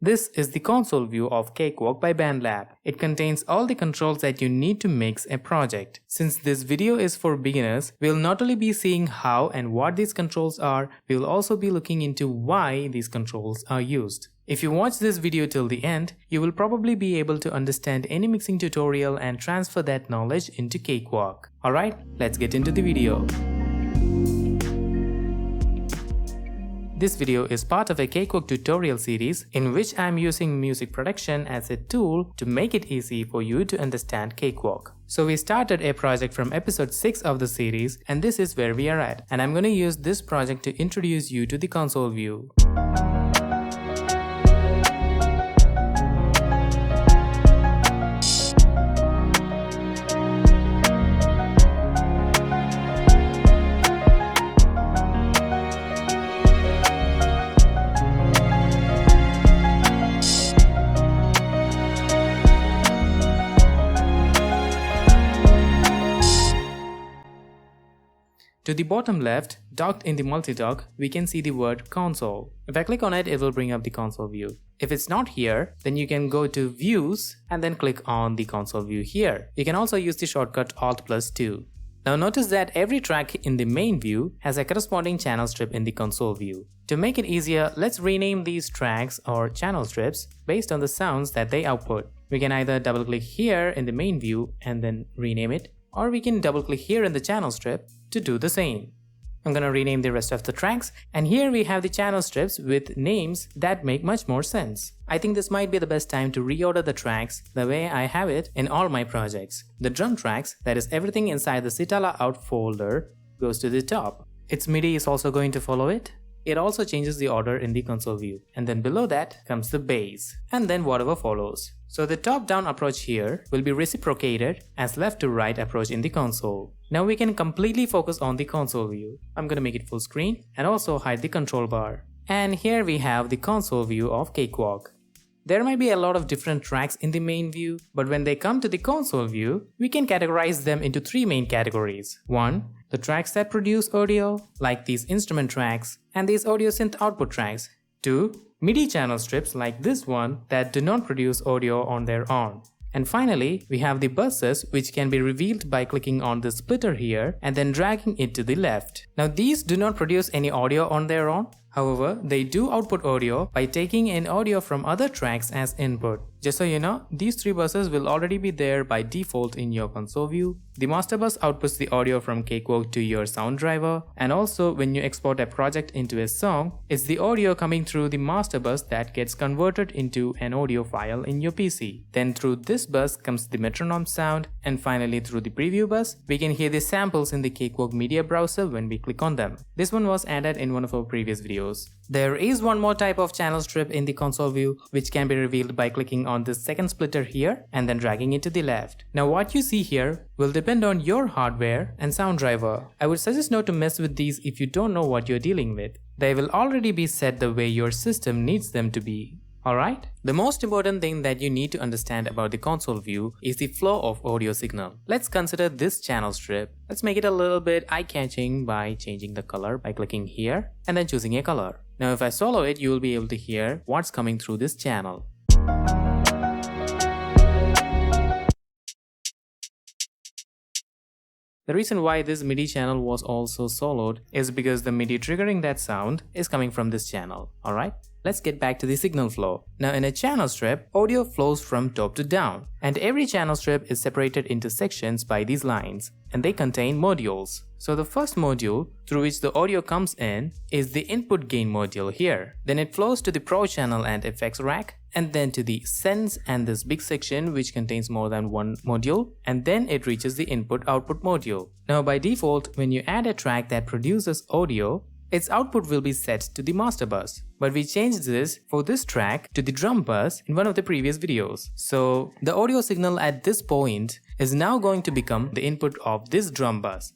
This is the console view of Cakewalk by BandLab. It contains all the controls that you need to mix a project. Since this video is for beginners, we'll not only be seeing how and what these controls are, we'll also be looking into why these controls are used. If you watch this video till the end, you will probably be able to understand any mixing tutorial and transfer that knowledge into Cakewalk. Alright, let's get into the video. This video is part of a Cakewalk tutorial series in which I am using music production as a tool to make it easy for you to understand Cakewalk. So we started a project from episode 6 of the series, and this is where we are at. And I'm going to use this project to introduce you to the console view. To the bottom left, docked in the multi-dock, we can see the word console. If I click on it, it will bring up the console view. If it's not here, then you can go to views and then click on the console view here. You can also use the shortcut Alt+2. Now notice that every track in the main view has a corresponding channel strip in the console view. To make it easier, let's rename these tracks or channel strips based on the sounds that they output. We can either double click here in the main view and then rename it, or we can double click here in the channel strip to do the same. I'm gonna rename the rest of the tracks, and here we have the channel strips with names that make much more sense. I think this might be the best time to reorder the tracks the way I have it in all my projects. The drum tracks, that is everything inside the Sitala out folder, goes to the top. Its MIDI is also going to follow it. It also changes the order in the console view, and then below that comes the bass, and then whatever follows. So the top-down approach here will be reciprocated as left-to-right approach in the console. Now we can completely focus on the console view. I'm gonna make it full screen and also hide the control bar. And here we have the console view of Cakewalk. There might be a lot of different tracks in the main view, but when they come to the console view, we can categorize them into 3 main categories. 1. The tracks that produce audio, like these instrument tracks, and these audio synth output tracks. 2. MIDI channel strips like this one that do not produce audio on their own. And finally, we have the buses, which can be revealed by clicking on the splitter here and then dragging it to the left. Now these do not produce any audio on their own. However, they do output audio by taking in audio from other tracks as input. Just so you know, these 3 buses will already be there by default in your console view. The master bus outputs the audio from Cakewalk to your sound driver, and also when you export a project into a song, it's the audio coming through the master bus that gets converted into an audio file in your PC. Then through this bus comes the metronome sound, and finally through the preview bus, we can hear the samples in the Cakewalk media browser when we click on them. This one was added in one of our previous videos. There is one more type of channel strip in the console view, which can be revealed by clicking on this second splitter here and then dragging it to the left. Now what you see here will depend on your hardware and sound driver. I would suggest not to mess with these if you don't know what you're dealing with. They will already be set the way your system needs them to be. Alright? The most important thing that you need to understand about the console view is the flow of audio signal. Let's consider this channel strip. Let's make it a little bit eye-catching by changing the color by clicking here and then choosing a color. Now if I solo it, you will be able to hear what's coming through this channel. The reason why this MIDI channel was also soloed is because the MIDI triggering that sound is coming from this channel. Alright? Let's get back to the signal flow. Now in a channel strip, audio flows from top to down, and every channel strip is separated into sections by these lines, and they contain modules. So the first module through which the audio comes in is the input gain module here. Then it flows to the ProChannel and effects rack, and then to the sends and this big section which contains more than one module, and then it reaches the input-output module. Now by default, when you add a track that produces audio, its output will be set to the master bus. But we changed this for this track to the drum bus in one of the previous videos. So the audio signal at this point is now going to become the input of this drum bus.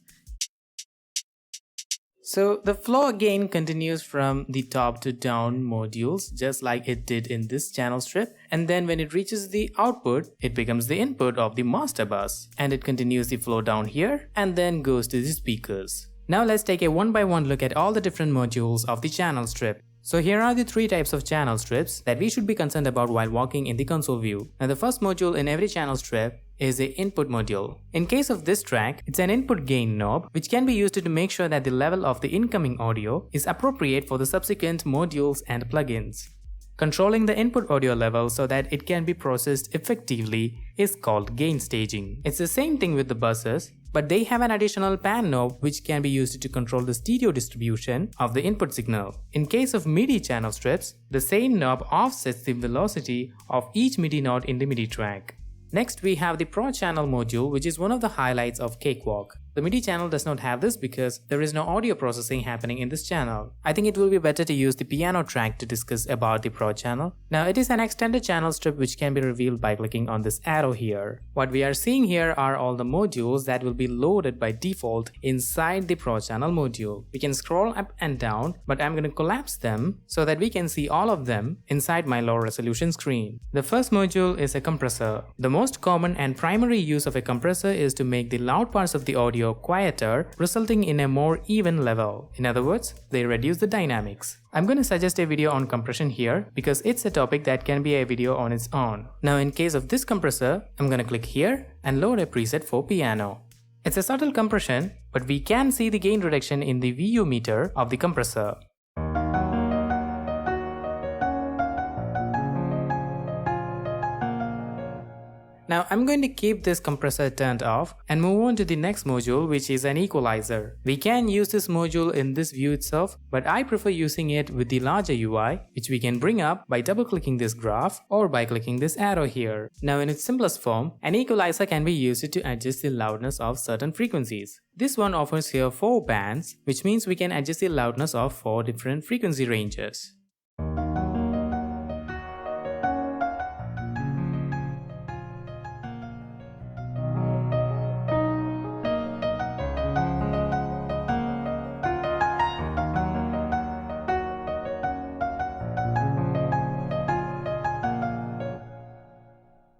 So the flow again continues from the top to down modules just like it did in this channel strip, and then when it reaches the output, it becomes the input of the master bus, and it continues the flow down here and then goes to the speakers. Now let's take a one by one look at all the different modules of the channel strip. So here are the three types of channel strips that we should be concerned about while working in the console view. Now the first module in every channel strip is the input module. In case of this track, it's an input gain knob which can be used to make sure that the level of the incoming audio is appropriate for the subsequent modules and plugins. Controlling the input audio level so that it can be processed effectively is called gain staging. It's the same thing with the buses, but they have an additional pan knob which can be used to control the stereo distribution of the input signal. In case of MIDI channel strips, the same knob offsets the velocity of each MIDI node in the MIDI track. Next we have the ProChannel Module, which is one of the highlights of Cakewalk. The MIDI channel does not have this because there is no audio processing happening in this channel. I think it will be better to use the piano track to discuss about the ProChannel. Now it is an extended channel strip which can be revealed by clicking on this arrow here. What we are seeing here are all the modules that will be loaded by default inside the ProChannel module. We can scroll up and down, but I'm going to collapse them so that we can see all of them inside my low resolution screen. The first module is a compressor. The most common and primary use of a compressor is to make the loud parts of the audio quieter, resulting in a more even level. In other words, they reduce the dynamics. I'm going to suggest a video on compression here because it's a topic that can be a video on its own. Now in case of this compressor, I'm going to click here and load a preset for piano. It's a subtle compression, but we can see the gain reduction in the VU meter of the compressor. Now I'm going to keep this compressor turned off and move on to the next module, which is an equalizer. We can use this module in this view itself, but I prefer using it with the larger UI, which we can bring up by double clicking this graph or by clicking this arrow here. Now in its simplest form, an equalizer can be used to adjust the loudness of certain frequencies. This one offers here 4 bands, which means we can adjust the loudness of 4 different frequency ranges.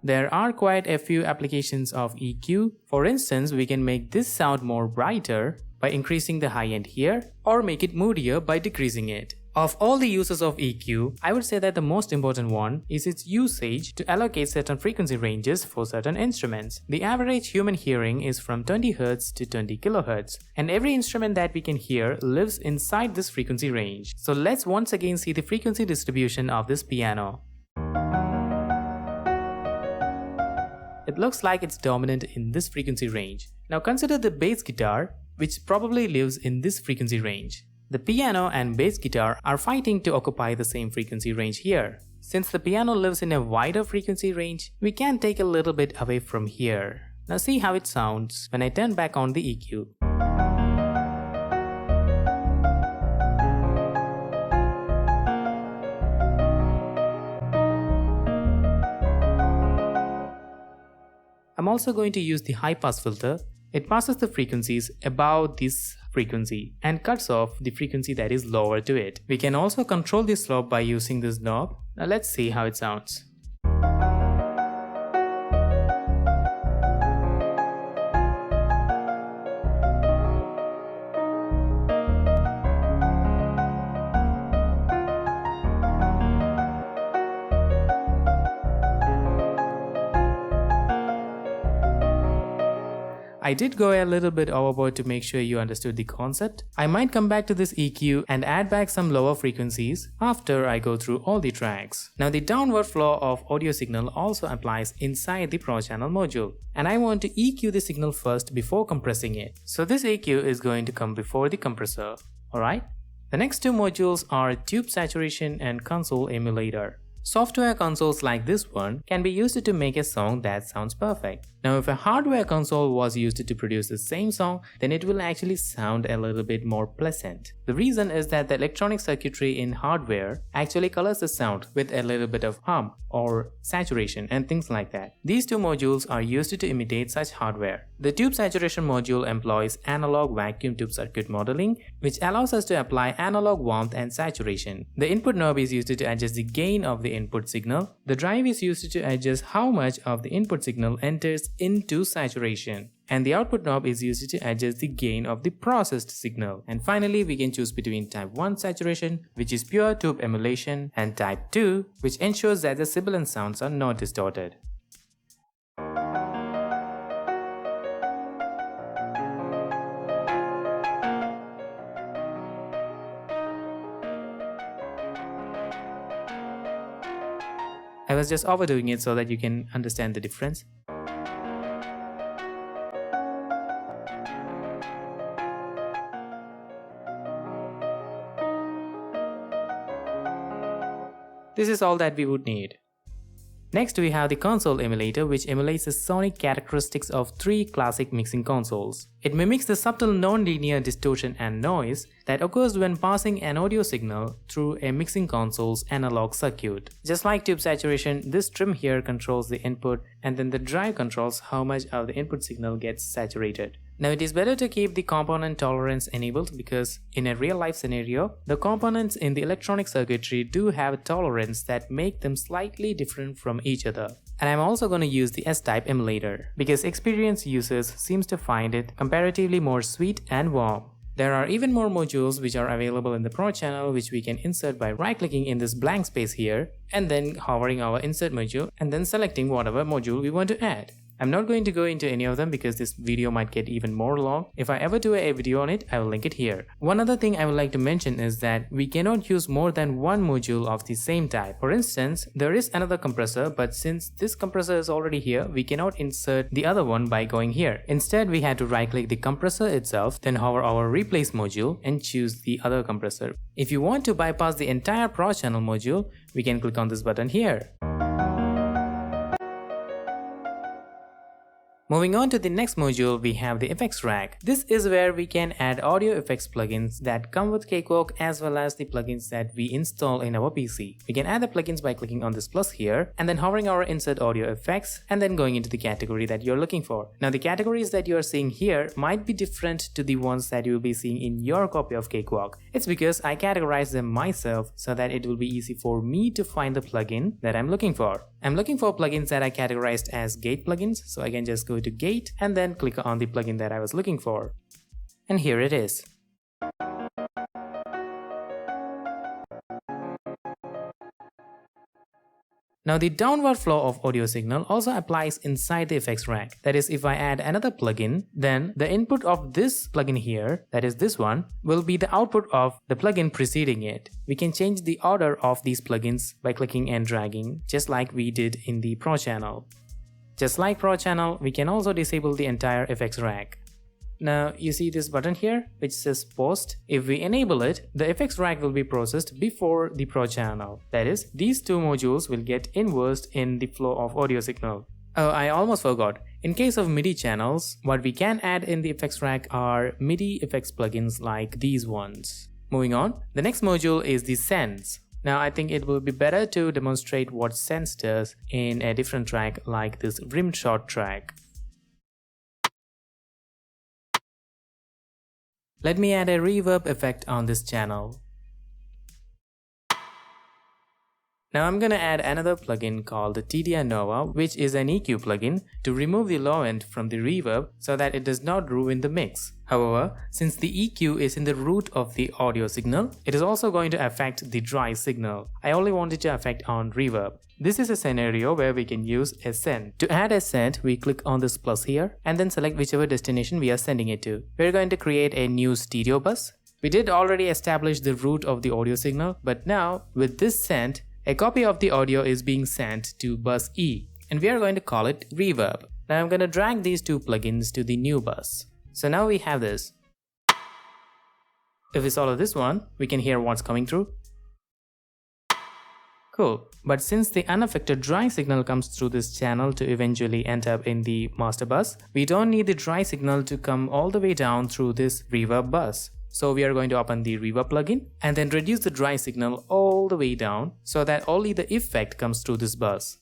There are quite a few applications of EQ. For instance, we can make this sound more brighter by increasing the high end here, or make it moodier by decreasing it. Of all the uses of EQ, I would say that the most important one is its usage to allocate certain frequency ranges for certain instruments. The average human hearing is from 20 Hz to 20 kHz, and every instrument that we can hear lives inside this frequency range. So let's once again see the frequency distribution of this piano. It looks like it's dominant in this frequency range. Now consider the bass guitar, which probably lives in this frequency range. The piano and bass guitar are fighting to occupy the same frequency range here. Since the piano lives in a wider frequency range, we can take a little bit away from here. Now see how it sounds when I turn back on the EQ. I'm also going to use the high pass filter. It passes the frequencies above this frequency and cuts off the frequency that is lower to it. We can also control the slope by using this knob. Now let's see how it sounds. I did go a little bit overboard to make sure you understood the concept. I might come back to this EQ and add back some lower frequencies after I go through all the tracks. Now the downward flow of audio signal also applies inside the ProChannel module, and I want to EQ the signal first before compressing it. So this EQ is going to come before the compressor. Alright? The next two modules are Tube Saturation and Console Emulator. Software consoles like this one can be used to make a song that sounds perfect. Now if a hardware console was used to produce the same song, then it will actually sound a little bit more pleasant. The reason is that the electronic circuitry in hardware actually colors the sound with a little bit of hum or saturation and things like that. These two modules are used to imitate such hardware. The Tube Saturation module employs analog vacuum tube circuit modeling, which allows us to apply analog warmth and saturation. The input knob is used to adjust the gain of the the input signal. The drive is used to adjust how much of the input signal enters into saturation. And the output knob is used to adjust the gain of the processed signal. And finally, we can choose between type 1 saturation, which is pure tube emulation, and type 2, which ensures that the sibilant sounds are not distorted. I was just overdoing it so that you can understand the difference. This is all that we would need. Next, we have the console emulator, which emulates the sonic characteristics of 3 classic mixing consoles. It mimics the subtle non-linear distortion and noise that occurs when passing an audio signal through a mixing console's analog circuit. Just like tube saturation, this trim here controls the input, and then the drive controls how much of the input signal gets saturated. Now, it is better to keep the component tolerance enabled because in a real-life scenario, the components in the electronic circuitry do have a tolerance that make them slightly different from each other. And I'm also going to use the S-type emulator because experienced users seems to find it comparatively more sweet and warm. There are even more modules which are available in the ProChannel, which we can insert by right-clicking in this blank space here and then hovering our insert module and then selecting whatever module we want to add. I'm not going to go into any of them because this video might get even more long. If I ever do a video on it, I will link it here. One other thing I would like to mention is that we cannot use more than one module of the same type. For instance, there is another compressor, but since this compressor is already here, we cannot insert the other one by going here. Instead, we had to right-click the compressor itself, then hover our replace module and choose the other compressor. If you want to bypass the entire ProChannel module, we can click on this button here. Moving on to the next module, we have the effects rack. This is where we can add audio effects plugins that come with Cakewalk as well as the plugins that we install in our PC. We can add the plugins by clicking on this plus here and then hovering our insert audio effects and then going into the category that you're looking for. Now, the categories that you're seeing here might be different to the ones that you'll be seeing in your copy of Cakewalk. It's because I categorize them myself so that it will be easy for me to find the plugin that I'm looking for. I'm looking for plugins that I categorized as gate plugins, so I can just go to gate and then click on the plugin that I was looking for. And here it is. Now, the downward flow of audio signal also applies inside the effects rack. That is, if I add another plugin, then the input of this plugin here, that is this one, will be the output of the plugin preceding it. We can change the order of these plugins by clicking and dragging, just like we did in the ProChannel. Just like ProChannel, we can also disable the entire effects rack. Now, you see this button here which says post. If we enable it, the effects rack will be processed before the ProChannel. That is, these two modules will get inversed in the flow of audio signal. Oh, I almost forgot. In case of MIDI channels, what we can add in the effects rack are MIDI effects plugins like these ones. Moving on, the next module is the Sense. Now, I think it will be better to demonstrate what Sense does in a different track like this rim shot track. Let me add a reverb effect on this channel. Now I'm gonna add another plugin called the TDI Nova, which is an EQ plugin to remove the low end from the reverb so that it does not ruin the mix. However, since the EQ is in the root of the audio signal, it is also going to affect the dry signal. I only want it to affect on reverb. This is a scenario where we can use a send. To add a send, we click on this plus here and then select whichever destination we are sending it to. We're going to create a new stereo bus. We did already establish the root of the audio signal, but now with this send, a copy of the audio is being sent to bus E, and we are going to call it reverb. Now I'm going to drag these two plugins to the new bus. So now we have this. If we solo this one, we can hear what's coming through. Cool, but since the unaffected dry signal comes through this channel to eventually end up in the master bus, we don't need the dry signal to come all the way down through this reverb bus. So we are going to open the reverb plugin and then reduce the dry signal all the way down so that only the effect comes through this bus.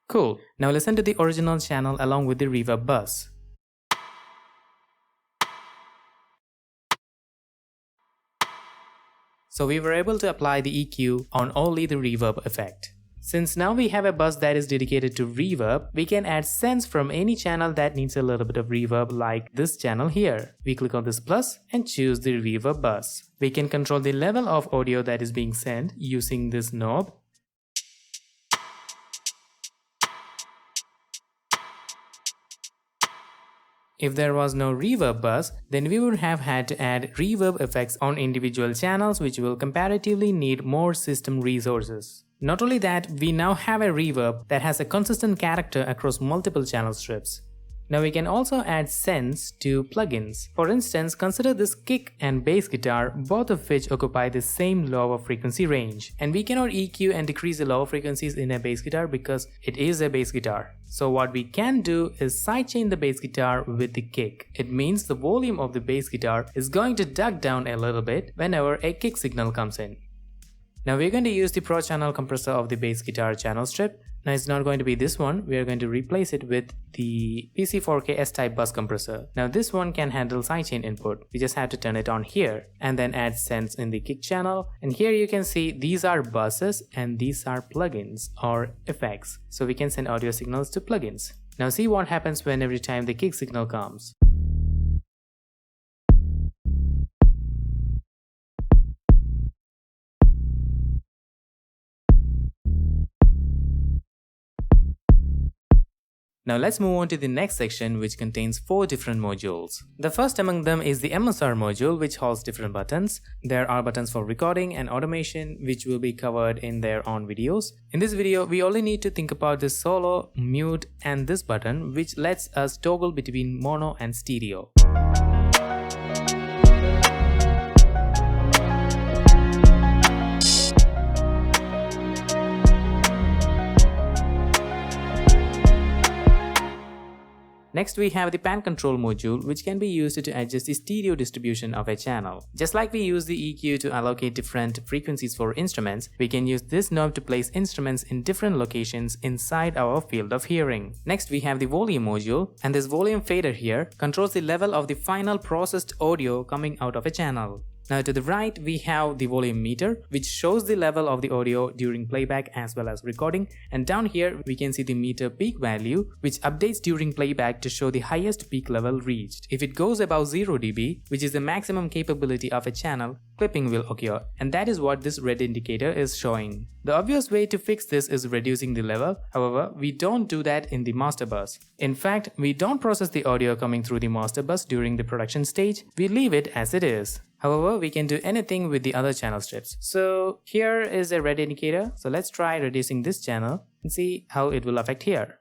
Cool, now listen to the original channel along with the reverb bus. So we were able to apply the EQ on only the reverb effect. Since now we have a bus that is dedicated to reverb, we can add sends from any channel that needs a little bit of reverb like this channel here. We click on this plus and choose the reverb bus. We can control the level of audio that is being sent using this knob. If there was no reverb bus, then we would have had to add reverb effects on individual channels, which will comparatively need more system resources. Not only that, we now have a reverb that has a consistent character across multiple channel strips. Now we can also add sends to plugins. For instance, consider this kick and bass guitar, both of which occupy the same lower frequency range. And we cannot EQ and decrease the lower frequencies in a bass guitar because it is a bass guitar. So what we can do is sidechain the bass guitar with the kick. It means the volume of the bass guitar is going to duck down a little bit whenever a kick signal comes in. Now we're going to use the ProChannel compressor of the bass guitar channel strip. Now it's not going to be this one, we are going to replace it with the PC4K S-type bus compressor. Now this one can handle sidechain input, we just have to turn it on here and then add sends in the kick channel. And here you can see these are buses and these are plugins or effects. So we can send audio signals to plugins. Now see what happens when every time the kick signal comes. Now let's move on to the next section, which contains 4 different modules. The first among them is the MSR module, which holds different buttons. There are buttons for recording and automation, which will be covered in their own videos. In this video, we only need to think about this solo, mute and this button, which lets us toggle between mono and stereo. Next we have the pan control module, which can be used to adjust the stereo distribution of a channel. Just like we use the EQ to allocate different frequencies for instruments, we can use this knob to place instruments in different locations inside our field of hearing. Next we have the volume module, and this volume fader here controls the level of the final processed audio coming out of a channel. Now to the right we have the volume meter, which shows the level of the audio during playback as well as recording, and down here we can see the meter peak value, which updates during playback to show the highest peak level reached. If it goes above 0 dB, which is the maximum capability of a channel, clipping will occur, and that is what this red indicator is showing. The obvious way to fix this is reducing the level. However, we don't do that in the master bus. In fact, we don't process the audio coming through the master bus during the production stage, we leave it as it is. However, we can do anything with the other channel strips. So here is a red indicator. So let's try reducing this channel and see how it will affect here.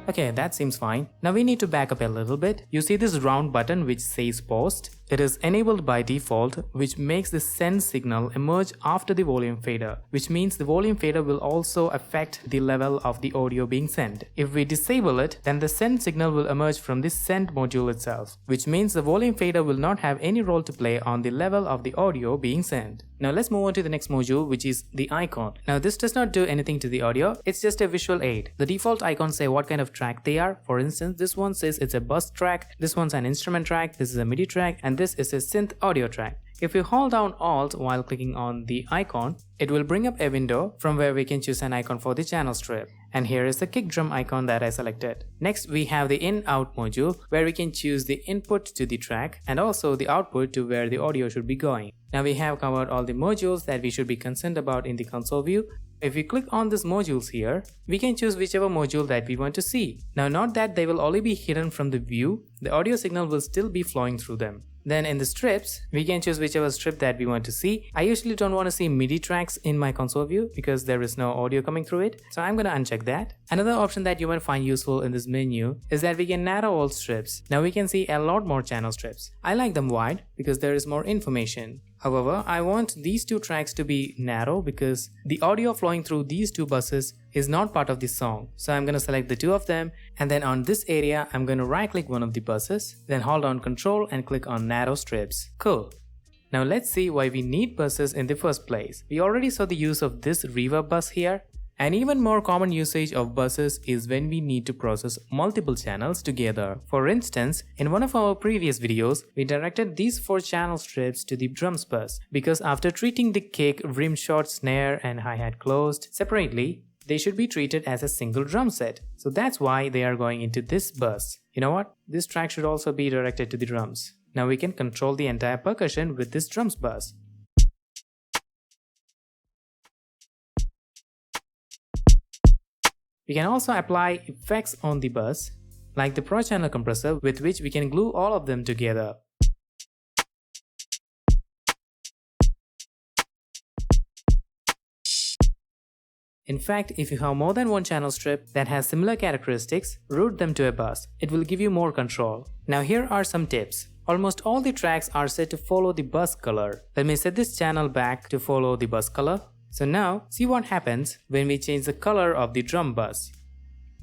Okay, that seems fine. Now we need to back up a little bit. You see this round button which says paused? It is enabled by default, which makes the send signal emerge after the volume fader, which means the volume fader will also affect the level of the audio being sent. If we disable it, then the send signal will emerge from the send module itself, which means the volume fader will not have any role to play on the level of the audio being sent. Now let's move on to the next module, which is the icon. Now this does not do anything to the audio, it's just a visual aid. The default icons say what kind of track they are. For instance, this one says it's a bus track, this one's an instrument track, this is a MIDI track, and this is a synth audio track. If you hold down Alt while clicking on the icon, it will bring up a window from where we can choose an icon for the channel strip. And here is the kick drum icon that I selected. Next we have the in-out module, where we can choose the input to the track and also the output to where the audio should be going. Now we have covered all the modules that we should be concerned about in the console view. If we click on these modules here, we can choose whichever module that we want to see. Now not that they will only be hidden from the view, the audio signal will still be flowing through them. Then in the strips, we can choose whichever strip that we want to see. I usually don't want to see MIDI tracks in my console view because there is no audio coming through it, so I'm gonna uncheck that. Another option that you might find useful in this menu is that we can narrow all strips. Now we can see a lot more channel strips. I like them wide because there is more information. However, I want these two tracks to be narrow because the audio flowing through these two buses is not part of the song. So I'm going to select the two of them, and then on this area I'm going to right click one of the buses, then hold down Control and click on narrow strips. Cool. Now let's see why we need buses in the first place. We already saw the use of this reverb bus here. An even more common usage of buses is when we need to process multiple channels together. For instance, in one of our previous videos, we directed these 4 channel strips to the drums bus because after treating the kick, rim shot, snare and hi-hat closed separately, they should be treated as a single drum set. So that's why they are going into this bus. You know what? This track should also be directed to the drums. Now we can control the entire percussion with this drums bus. We can also apply effects on the bus, like the ProChannel compressor with which we can glue all of them together. In fact, if you have more than one channel strip that has similar characteristics, route them to a bus. It will give you more control. Now here are some tips. Almost all the tracks are set to follow the bus color. Let me set this channel back to follow the bus color. So now, see what happens when we change the color of the drum bus.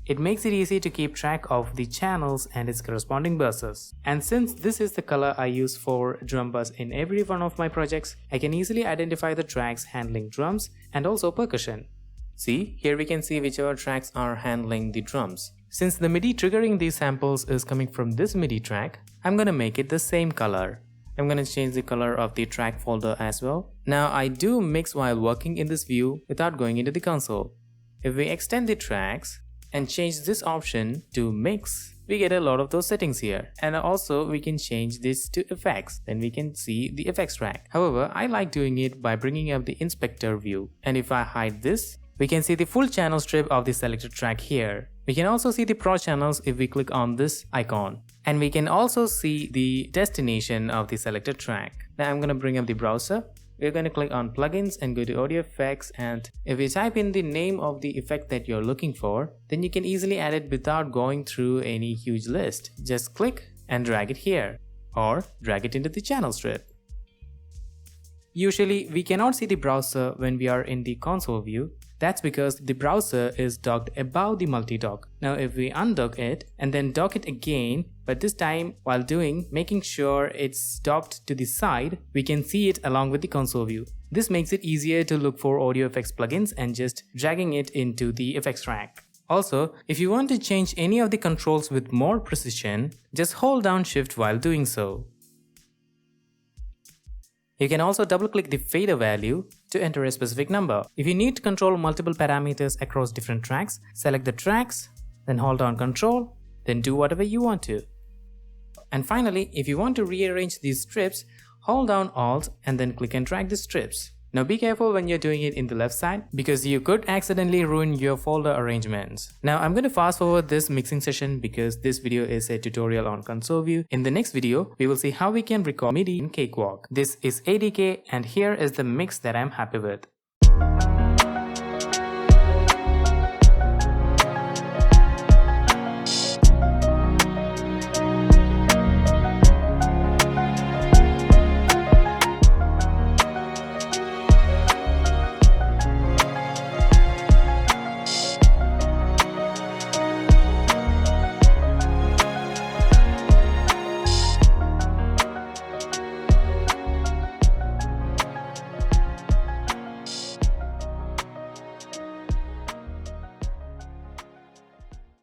It makes it easy to keep track of the channels and its corresponding buses. And since this is the color I use for drum bus in every one of my projects, I can easily identify the tracks handling drums and also percussion. See, here we can see whichever tracks are handling the drums. Since the MIDI triggering these samples is coming from this MIDI track, I'm gonna make it the same color. I'm gonna change the color of the track folder as well. Now I do mix while working in this view without going into the console. If we extend the tracks and change this option to mix, we get a lot of those settings here. And also we can change this to effects, then we can see the effects track. However, I like doing it by bringing up the inspector view. And if I hide this, we can see the full channel strip of the selected track here. We can also see the Pro channels if we click on this icon. And we can also see the destination of the selected track. Now I'm going to bring up the browser. We're going to click on plugins and go to audio effects, and if you type in the name of the effect that you're looking for, then you can easily add it without going through any huge list. Just click and drag it here, or drag it into the channel strip. Usually we cannot see the browser when we are in the console view. That's because the browser is docked above the multi-dock. Now if we undock it and then dock it again, but this time while making sure it's docked to the side, we can see it along with the console view. This makes it easier to look for audio effects plugins and just dragging it into the effects track. Also, if you want to change any of the controls with more precision, just hold down Shift while doing so. You can also double-click the fader value to enter a specific number. If you need to control multiple parameters across different tracks, select the tracks, then hold down Control, then do whatever you want to. And finally, if you want to rearrange these strips, hold down Alt and then click and drag the strips. Now be careful when you're doing it in the left side because you could accidentally ruin your folder arrangements. Now I'm going to fast forward this mixing session because this video is a tutorial on console view. In the next video, we will see how we can record MIDI in Cakewalk. This is ADK and here is the mix that I'm happy with.